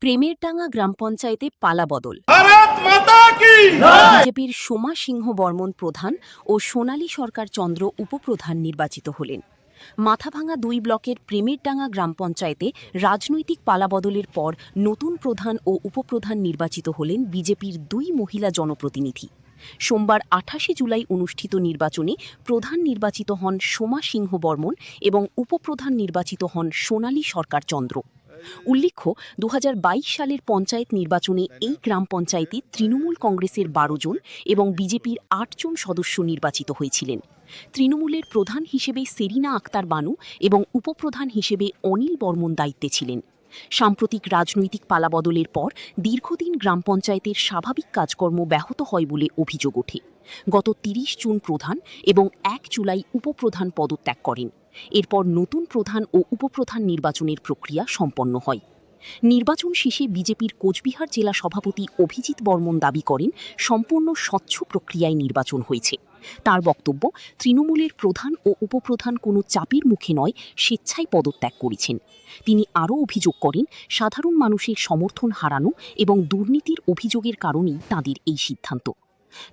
প্রেমেরডাঙ্গা গ্রাম পঞ্চায়েতে পালাবদল। বিজেপির সোমা সিংহ বর্মন প্রধান ও সোনালী সরকার চন্দ্র উপপ্রধান নির্বাচিত হলেন। মাথাভাঙা 2 ব্লকের প্রেমেরডাঙ্গা গ্রাম পঞ্চায়েতে রাজনৈতিক পালাবদলের পর নতুন প্রধান ও উপপ্রধান নির্বাচিত হলেন বিজেপির 2 মহিলা জনপ্রতিনিধি। সোমবার 28 জুলাই অনুষ্ঠিত নির্বাচনে প্রধান নির্বাচিত হন সোমা সিংহ বর্মন এবং উপপ্রধান নির্বাচিত হন সোনালী সরকার চন্দ্র। উল্লেখ্য, 2022 সালের পঞ্চায়েত নির্বাচনে এই গ্রাম পঞ্চায়েতে তৃণমূল কংগ্রেসের 12 জন এবং বিজেপির 8 জন সদস্য নির্বাচিত হয়েছিলেন। তৃণমূলের প্রধান হিসেবে সেরিনা আক্তার বানু এবং উপপ্রধান হিসেবে অনিল বর্মন দায়িত্বে ছিলেন। সাম্প্রতিক রাজনৈতিক পালাবদলের পর দীর্ঘদিন গ্রাম পঞ্চায়েতের স্বাভাবিক কাজকর্ম ব্যাহত হয় বলে অভিযোগ ওঠে। গত 30 জুন প্রধান এবং 1 জুলাই উপপ্রধান পদত্যাগ করেন। এরপর নতুন প্রধান ও উপপ্রধান নির্বাচনের প্রক্রিয়া সম্পন্ন হয়। নির্বাচন শেষে বিজেপির কোচবিহার জেলা সভাপতি অভিজিৎ বর্মন দাবি করেন, সম্পূর্ণ স্বচ্ছ প্রক্রিয়ায় নির্বাচন হয়েছে। তার বক্তব্য, তৃণমূলের প্রধান ও উপপ্রধান কোনো চাপের মুখে নয়, স্বেচ্ছায় পদত্যাগ করেছেন। তিনি আরও অভিযোগ করেন, সাধারণ মানুষের সমর্থন হারানো এবং দুর্নীতির অভিযোগের কারণেই তাঁদের এই সিদ্ধান্ত।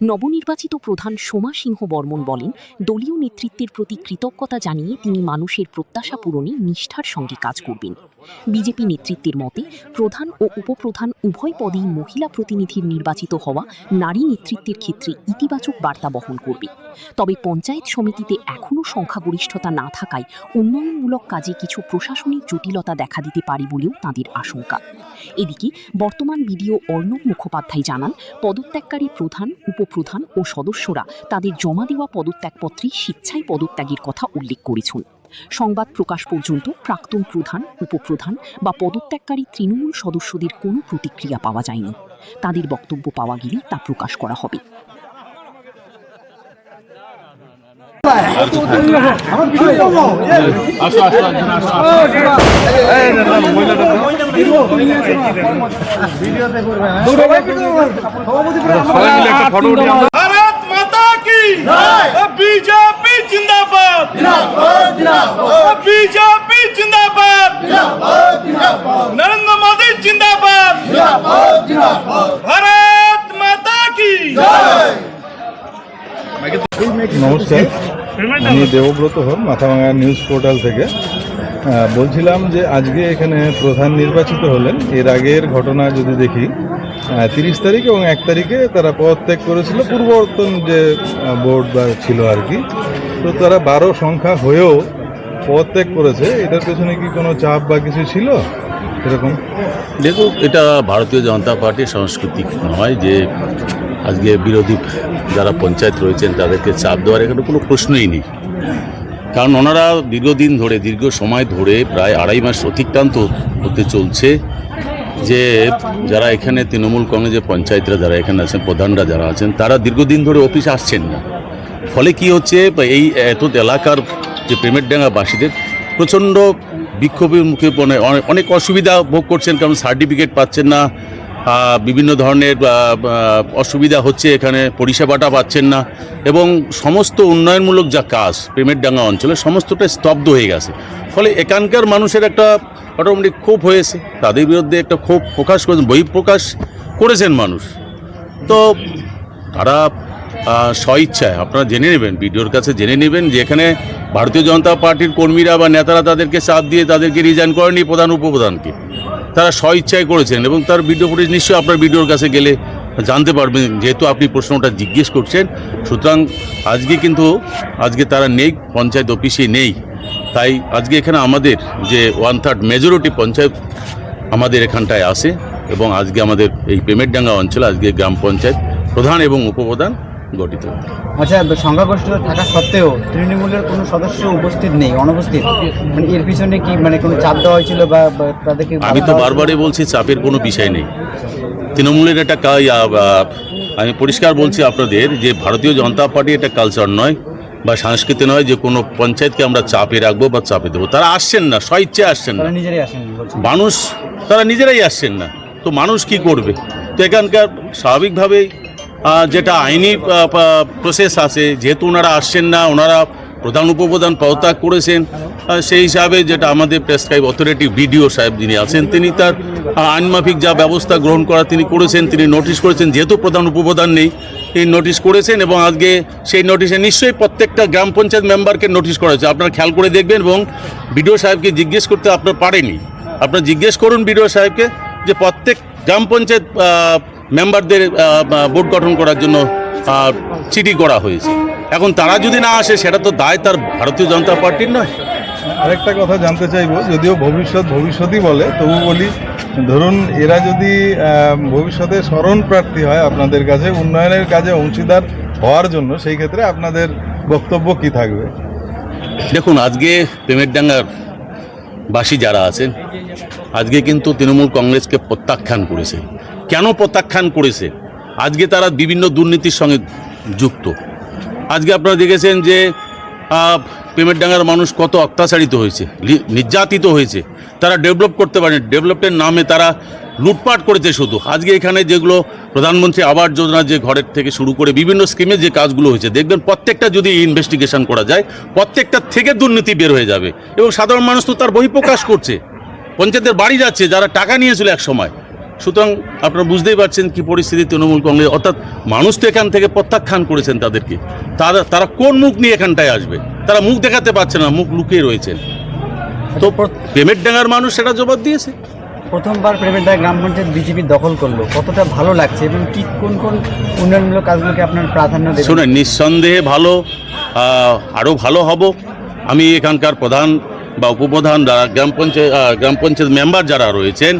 নবনির্বাচিত প্রধান সোমা সিংহ বর্মন বলেন, দলীয় নেতৃত্বের প্রতি কৃতজ্ঞতা জানিয়ে তিনি মানুষের প্রত্যাশা পূরণে নিষ্ঠার সঙ্গে কাজ করবেন। বিজেপি নেতৃত্বের মতে প্রধান ও উপপ্রধান উভয় পদেই মহিলা প্রতিনিধির নির্বাচিত হওয়া নারী নেতৃত্বের ক্ষেত্রে ইতিবাচক বার্তা বহন করবে। তবে পঞ্চায়েত সমিতিতে এখনও সংখ্যাগরিষ্ঠতা না থাকায় উন্নয়নমূলক কাজে কিছু প্রশাসনিক জটিলতা দেখা দিতে পারে বলেও তাঁদের আশঙ্কা। এদিকে বর্তমান বিডিও অর্ণব মুখোপাধ্যায় জানান, পদত্যাগকারী প্রধান, উপপ্রধান ও সদস্যরা তাদের জমা দেওয়া পদত্যাগপত্রে স্বেচ্ছায় পদত্যাগের কথা উল্লেখ করেছেন। সংবাদ প্রকাশ পর্যন্ত প্রাক্তন প্রধান, উপপ্রধান বা পদত্যাগকারী তৃণমূল সদস্যদের কোনো প্রতিক্রিয়া পাওয়া যায়নি। তাদের বক্তব্য পাওয়া গেলে তা প্রকাশ করা হবে। बीजेपी जिंदाबाद, बीजेपी जिंदाबाद, नरेंद्र मोदी जिंदाबाद, भारत माता की নমস্কার, আমি দেবব্রত হন, মাথাভাঙা নিউজ পোর্টাল থেকে বলছিলাম যে আজকে এখানে প্রধান নির্বাচিত হলেন। এর আগের ঘটনা যদি দেখি, 30 তারিখ এবং 1 তারিখে তারা পদত্যাগ করেছিল পূর্ববর্তন যে বোর্ড বা ছিল আর কি। তো তারা 12 সংখ্যা হয়েও পদত্যাগ করেছে। এটার পেছনে কি কোনো চাপ বা কিছু ছিল এরকম? দেখুন, এটা ভারতীয় জনতা পার্টির সাংস্কৃতিক নয় যে আজকে বিরোধী যারা পঞ্চায়েত রয়েছেন তাদেরকে চাপ দেওয়ার এখানে কোনো প্রশ্নই নেই। কারণ ওনারা দীর্ঘদিন ধরে, দীর্ঘ সময় ধরে, প্রায় 2.5 মাস অতিক্রান্ত হতে চলছে যে যারা এখানে তৃণমূল কংগ্রেসের পঞ্চায়েতরা যারা এখানে আছেন, প্রধানরা যারা আছেন, তারা দীর্ঘদিন ধরে অফিসে আসছেন না। ফলে কি হচ্ছে, এই এত এলাকার যে প্রেমেরডাঙ্গাবাসীদের প্রচণ্ড বিক্ষোভের মুখে অনেক অসুবিধা ভোগ করছেন। কারণ সার্টিফিকেট পাচ্ছেন না, বিভিন্ন ধরনের অসুবিধা হচ্ছে, এখানে পরিষেবাটা পাচ্ছেন না এবং সমস্ত উন্নয়নমূলক যা কাজ প্রেমেরডাঙ্গা অঞ্চলে সমস্তটা স্তব্ধ হয়ে গেছে। ফলে এখানকার মানুষের একটা অটোমেটিক ক্ষোভ হয়েছে, তাদের বিরুদ্ধে একটা ক্ষোভ প্রকাশ করেছেন, বহিঃপ্রকাশ করেছেন মানুষ। তো তারা স্বইচ্ছায়, আপনারা জেনে নেবেন, ভিডিওর কাছে জেনে নেবেন যে এখানে ভারতীয় জনতা পার্টির কর্মীরা বা নেতারা তাদেরকে চাপ দিয়ে তাদেরকে রিজাইন করেনি প্রধান উপপ্রধানকে। তারা স্বইচ্ছায় করেছেন এবং তার ভিডিও ফুটেজ নিশ্চয়ই আপনার ভিডিওর কাছে গেলে জানতে পারবেন, যেহেতু আপনি প্রশ্নটা জিজ্ঞেস করছেন। সুতরাং আজকে তারা নেই, পঞ্চায়েত অফিসে নেই। তাই আজকে এখানে আমাদের যে 1/3 মেজরিটি পঞ্চায়েত আমাদের এখানটায় আসে এবং আজকে আমাদের এই প্রেমেরডাঙ্গা অঞ্চলে আজকে গ্রাম পঞ্চায়েত প্রধান এবং উপপ্রধান গঠিত। আচ্ছা, সংখ্যাগরিষ্ঠতা থাকা সত্ত্বেও তৃণমূলের কোনো সদস্য উপস্থিত নেই, অনুপস্থিত, মানে এর পিছনে কি মানে কোনো চাপ দেওয়া হয়েছিল বা তাদেরকে? আমি তো বারবারই বলছি, চাপের কোনো বিষয় নেই। তৃণমূলের একটা আমি পরিষ্কার বলছি আপনাদের যে ভারতীয় জনতা পার্টি এটা কালচার নয় বা সংস্কৃতি নয় যে কোনো পঞ্চায়েতকে আমরা চাপে রাখবো বা চাপে দেবো। তারা আসছেন না, স্বইচ্ছায় আসছেন না, নিজেরাই আসেন মানুষ, তারা নিজেরাই আসছেন না। তো মানুষ কি করবে? তো এখানকার স্বাভাবিকভাবেই যেটা আইনি প্রসেস আছে, যেহেতু ওনারা আসছেন না, ওনারা প্রধান উপপ্রধান পদত্যাগ করেছেন, সেই হিসাবে যেটা আমাদের প্রেসক্রাইব অথরিটি বিডিও সাহেব যিনি আছেন তিনি তার আইনমাফিক যা ব্যবস্থা গ্রহণ করা তিনি করেছেন, তিনি নোটিশ করেছেন, যেহেতু প্রধান উপপ্রধান নেই তিনি নোটিশ করেছেন এবং আজকে সেই নোটিশে নিশ্চয়ই প্রত্যেকটা গ্রাম পঞ্চায়েত মেম্বারকে নোটিশ করা হয়েছে। আপনারা খেয়াল করে দেখবেন এবং বিডিও সাহেবকে জিজ্ঞেস করতে আপনার পারেনি, আপনারা জিজ্ঞেস করুন বিডিও সাহেবকে যে প্রত্যেক গ্রাম পঞ্চায়েত মেম্বারদের বোর্ড গঠন করার জন্য চিঠি করা হয়েছে। এখন তারা যদি না আসে সেটা তো দায় তার ভারতীয় জনতা পার্টির নয়। আরেকটা কথা জানতে চাইবো, যদিও ভবিষ্যৎই বলে, তবু বলি, ধরুন এরা যদি ভবিষ্যতে শরণ প্রার্থী হয় আপনাদের কাছে উন্নয়নের কাজে অংশীদার হওয়ার জন্য, সেই ক্ষেত্রে আপনাদের বক্তব্য কি থাকবে? দেখুন, আজকে পেমেরডাঙ্গার বাসী যারা আছেন আজকে কিন্তু তৃণমূল কংগ্রেসকে প্রত্যাখ্যান করেছে। কেন প্রত্যাখ্যান করেছে? আজকে তারা বিভিন্ন দুর্নীতির সঙ্গে যুক্ত। আজকে আপনারা দেখেছেন যে পেমেরডাঙ্গার মানুষ কত অত্যাচারিত হয়েছে, নির্যাতিত হয়েছে, তারা ডেভেলপ করতে পারেনি, ডেভেলপের নামে তারা লুটপাট করেছে শুধু। আজকে এখানে যেগুলো প্রধানমন্ত্রী আবাস যোজনা যে ঘরের থেকে শুরু করে বিভিন্ন স্কিমে যে কাজগুলো হয়েছে দেখবেন প্রত্যেকটা যদি ইনভেস্টিগেশন করা যায় প্রত্যেকটা থেকে দুর্নীতি বের হয়ে যাবে এবং সাধারণ মানুষ তো তার বহিঃপ্রকাশ করছে, পঞ্চায়েতের বাড়ি যাচ্ছে যারা টাকা নিয়েছিল এক সময়। সুতরাং আপনারা বুঝতেই পারছেন কি পরিস্থিতি তৃণমূল কংগ্রেস, অর্থাৎ মানুষ তো এখান থেকে প্রত্যাখ্যান করেছেন তাদেরকে। তারা কোন মুখ নিয়ে এখানটায় আসবে? তারা মুখ দেখাতে পারছে না, মুখ লুকিয়ে রয়েছেন। তো পেমেরডাঙ্গার মানুষ সেটা জবাব দিয়েছে। প্রথমবার পেমেরডাঙ্গা গ্রাম পঞ্চায়েত বিজেপি দখল করলো, কতটা ভালো লাগছে এবং কি কোন কোন উন্নয়নমূলক কাজগুলোকে আপনার প্রাধান্য দেবেন? শুনে নিঃসন্দেহে ভালো, আরও ভালো হব। আমি এখানকার প্রধান বা উপপ্রধান যারা গ্রাম পঞ্চায়েত মেম্বার যারা রয়েছেন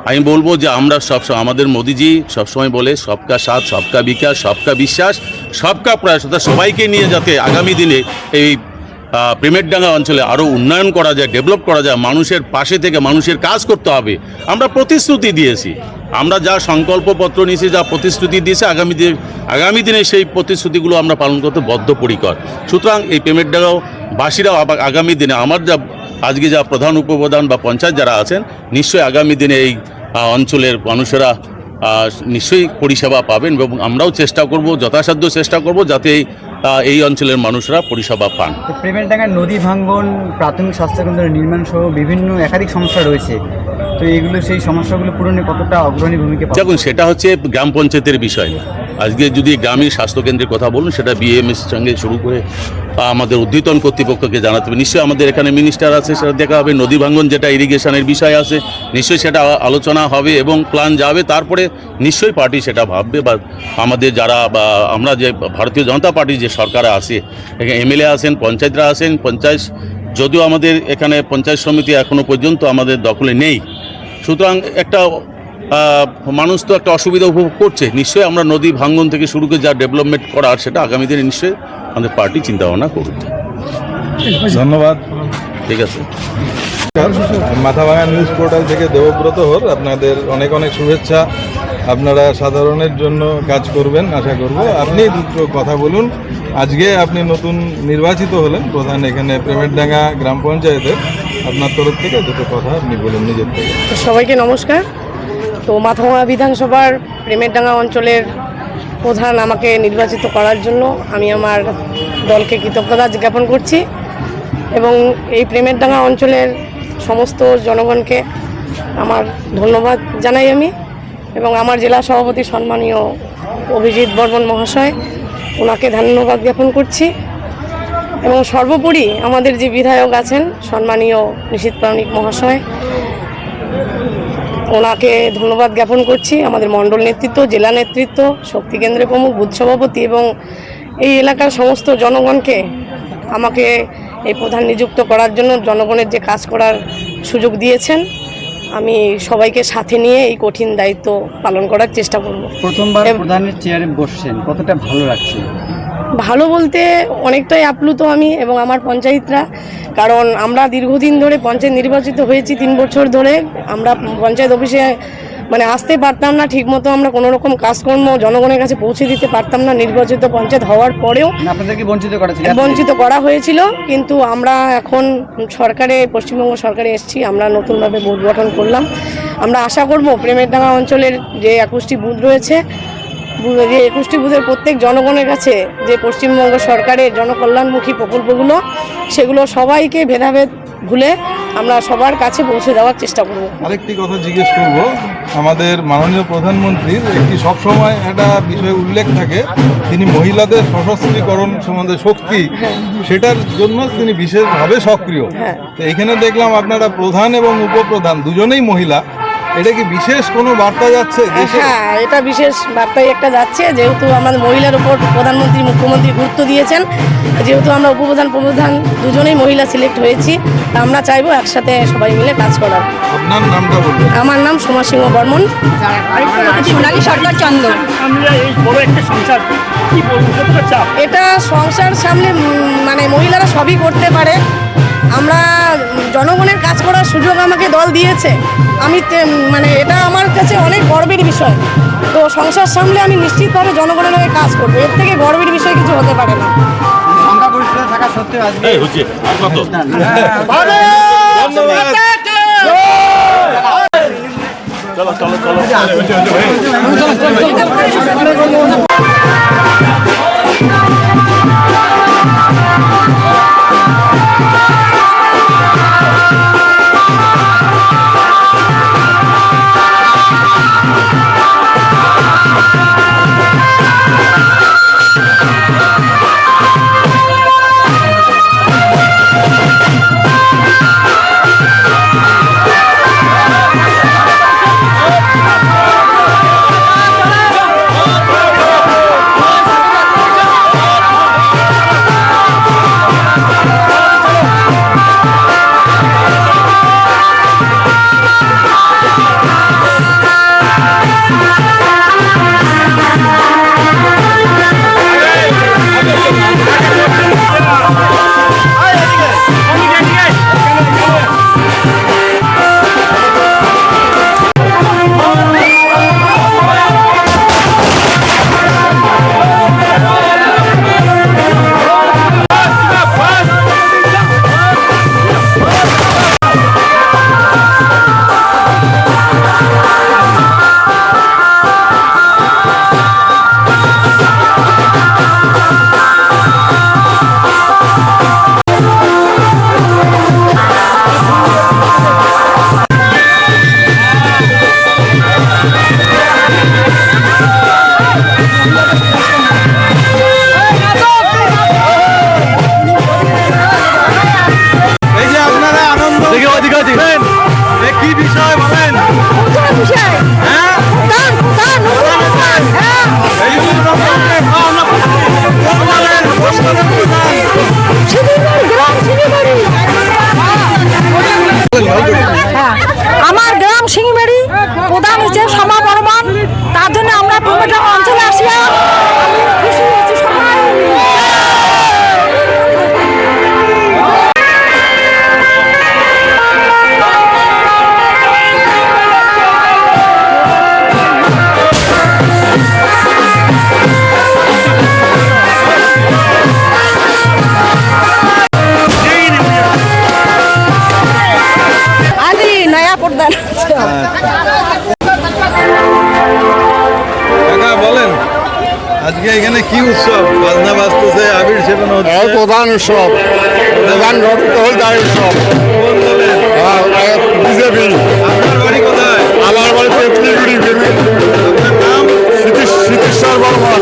আমি বলবো যে আমরা সবসময়, আমাদের মোদিজি সবসময় বলে সবকা সাথ, সবকা বিকাশ, সবকা বিশ্বাস, সবকা প্রয়াস, অর্থাৎ সবাইকে নিয়ে যাতে আগামী দিনে এই পেমেরডাঙ্গা অঞ্চলে আরও উন্নয়ন করা যায়, ডেভেলপ করা যায়, মানুষের পাশে থেকে মানুষের কাজ করতে হবে। আমরা প্রতিশ্রুতি দিয়েছি, আমরা যা সংকল্পপত্র নিয়েছি, যা প্রতিশ্রুতি দিয়েছি আগামী দিনে সেই প্রতিশ্রুতিগুলো আমরা পালন করতে বদ্ধপরিকর। সুতরাং এই পেমেরডাঙ্গাও বাসীরাও আগামী দিনে আমার যা আজকে যা প্রধান উপপ্রধান বা পঞ্চায়েত যারা আছেন নিশ্চয়ই আগামী দিনে এই অঞ্চলের মানুষেরা নিশ্চয়ই পরিষেবা পাবেন এবং আমরাও চেষ্টা করব, যথাসাধ্য চেষ্টা করব যাতে এই অঞ্চলের মানুষরা পরিষেবা পান। পেমেরডাঙ্গার নদী ভাঙ্গন, প্রাথমিক স্বাস্থ্যকেন্দ্র নির্মাণ সহ বিভিন্ন একাধিক সমস্যা রয়েছে, তো এইগুলো সেই সমস্যাগুলো পূরণে কতটা অগ্রণী ভূমিকা? দেখুন, সেটা হচ্ছে গ্রাম পঞ্চায়েতের বিষয় না। আজকে যদি গ্রামীণ স্বাস্থ্যকেন্দ্রের কথা বলুন সেটা বিএমএস সঙ্গে শুরু করে আমাদের ঊর্ধ্বতন কর্তৃপক্ষকে জানাতে হবে। নিশ্চয়ই আমাদের এখানে মিনিস্টার আছে, সেটা দেখা হবে। নদী ভাঙ্গন যেটা ইরিগেশনের বিষয় আছে নিশ্চয়ই সেটা আলোচনা হবে এবং প্ল্যান যাবে, তারপরে নিশ্চয়ই পার্টি সেটা ভাববে। বা আমাদের যারা বা আমরা যে ভারতীয় জনতা পার্টি যে সরকারে আছে, এখানে এমএলএ আছেন, পঞ্চায়েতরা আছেন, পঞ্চায়েত যদিও আমাদের এখানে পঞ্চায়েত সমিতি এখনও পর্যন্ত আমাদের দখলে নেই, সুতরাং একটা মানুষ তো একটা অসুবিধা উপভোগ করছে। নিশ্চয়ই আমরা নদী ভাঙ্গন থেকে শুরু করে যা ডেভেলপমেন্ট করার সেটা আগামী দিনে নিশ্চয়ই আমাদের পার্টি চিন্তাভাবনা করবে। ধন্যবাদ। ঠিক আছে। মাথাভাঙা নিউজ পোর্টাল থেকে দেবব্রত হর, আপনাদের অনেক অনেক শুভেচ্ছা। আপনারা সাধারণের জন্য কাজ করবেন আশা করব। আপনি দুটো কথা বলুন। আজকে আপনি নতুন নির্বাচিত হলেন প্রধান এখানে পেমেরডাঙ্গা গ্রাম পঞ্চায়েতের, আপনার তরফ থেকে দুটো কথা আপনি বলুন নিজের থেকে। সবাইকে নমস্কার। তো মাথাভাঙা বিধানসভার পেমেরডাঙ্গা অঞ্চলের প্রধান আমাকে নির্বাচিত করার জন্য আমি আমার দলকে কৃতজ্ঞতা জ্ঞাপন করছি এবং এই পেমেরডাঙ্গা অঞ্চলের সমস্ত জনগণকে আমার ধন্যবাদ জানাই আমি এবং আমার জেলা সভাপতি সম্মানীয় অভিজিৎ বর্মন মহাশয়, ওনাকে ধন্যবাদ জ্ঞাপন করছি এবং সর্বোপরি আমাদের যে বিধায়ক আছেন সম্মানীয় নিশীথ প্রামাণিক মহাশয়, ওনাকে ধন্যবাদ জ্ঞাপন করছি। আমাদের মণ্ডল নেতৃত্ব, জেলা নেতৃত্ব, শক্তি কেন্দ্রের প্রমুখ, বুথ সভাপতি এবং এই এলাকার সমস্ত জনগণকে আমাকে এই প্রধান নিযুক্ত করার জন্য জনগণের যে কাজ করার সুযোগ দিয়েছেন, আমি সবাইকে সাথে নিয়ে এই কঠিন দায়িত্ব পালন করার চেষ্টা করব। প্রথমবার প্রধানের চেয়ারে বসছেন, কতটা ভালো লাগছে? ভালো বলতে অনেকটাই আপ্লুত আমি এবং আমার পঞ্চায়েতরা, কারণ আমরা দীর্ঘদিন ধরে পঞ্চায়েত নির্বাচিত হয়েছি 3 বছর ধরে। আমরা পঞ্চায়েত অফিসে আসতে পারতাম না ঠিকমতো, আমরা কোনো রকম কাজকর্ম জনগণের কাছে পৌঁছে দিতে পারতাম না। নির্বাচিত পঞ্চায়েত হওয়ার পরেও আপনাদেরকে বঞ্চিত করা হয়েছিল, কিন্তু আমরা এখন পশ্চিমবঙ্গ সরকারে এসেছি, আমরা নতুনভাবে বুথ গঠন করলাম। আমরা আশা করব পেমেরডাঙ্গা অঞ্চলের যে 21টি বুথ রয়েছে, যে 21টি বুথের প্রত্যেক জনগণের কাছে যে পশ্চিমবঙ্গ সরকারের জনকল্যাণমুখী প্রকল্পগুলো সেগুলো সবাইকে ভেদাভেদ ভুলে আমরা সবার কাছে পৌঁছে দেওয়ার চেষ্টা করব। আরেকটি কথা জিজ্ঞেস করব, আমাদের মাননীয় প্রধানমন্ত্রীর একটি সবসময় একটা বিষয় উল্লেখ থাকে, তিনি মহিলাদের সশস্ত্রীকরণ সম্বন্ধে শক্তি, সেটার জন্য তিনি বিশেষভাবে সক্রিয়। তো এখানে দেখলাম আপনারা প্রধান এবং উপপ্রধান দুজনেই মহিলা, এটা কি বিশেষ কোনো বার্তা যাচ্ছে দেশে? হ্যাঁ, এটা বিশেষ বার্তাই একটা যাচ্ছে, যেহেতু আমাদের মহিলার উপর প্রধানমন্ত্রী মুখ্যমন্ত্রী গুরুত্ব দিয়েছেন, যেহেতু আমরা উপপ্রধান প্রধান দুজনেই মহিলা সিলেক্ট হয়েছি, তা আমরা চাইবো একসাথে সবাই মিলে কাজ করার। আপনার নামটা বলবেন? আমার নাম সোমা সিংহ বর্মন। সোনালী সরকার চন্দ্র। এটা সংসার সামলে মানে মহিলারা সবই করতে পারে। আমরা জনগণের কাজ করার সুযোগ আমাকে দল দিয়েছে, আমি মানে এটা আমার কাছে অনেক গর্বের বিষয়। তো সংসার সামলে আমি নিশ্চিতভাবে জনগণের হয়ে কাজ করবো, এর থেকে গর্বের বিষয় কিছু হতে পারে না। সংখ্যাগরিষ্ঠতা থাকা সত্ত্বেও আজকে এই হচ্ছে আর কত ধন্যবাদ। কি বিষয় বলেন? আমার গ্রাম সিংবাড়ি, প্রধান হচ্ছে সমা বর্মন, তার জন্য আমরা প্রত্যেকটা অঞ্চলে আসিয়া খুশি হয়েছি সবাই। নয়া প্রধান কাকা বলেন, আজকে এখানে কি উৎসব? বাজনা বাজতেছে, আবির সেবন হচ্ছে। প্রধান উৎসব, প্রধান হলদার উৎসব। কোন দলের? বিজেপি। আপনার বাড়ি কোথায়? আমার বাড়ি তেঁতুলিগুড়ি। আপনার নাম? সিদ্ধেশ্বর বর্মন।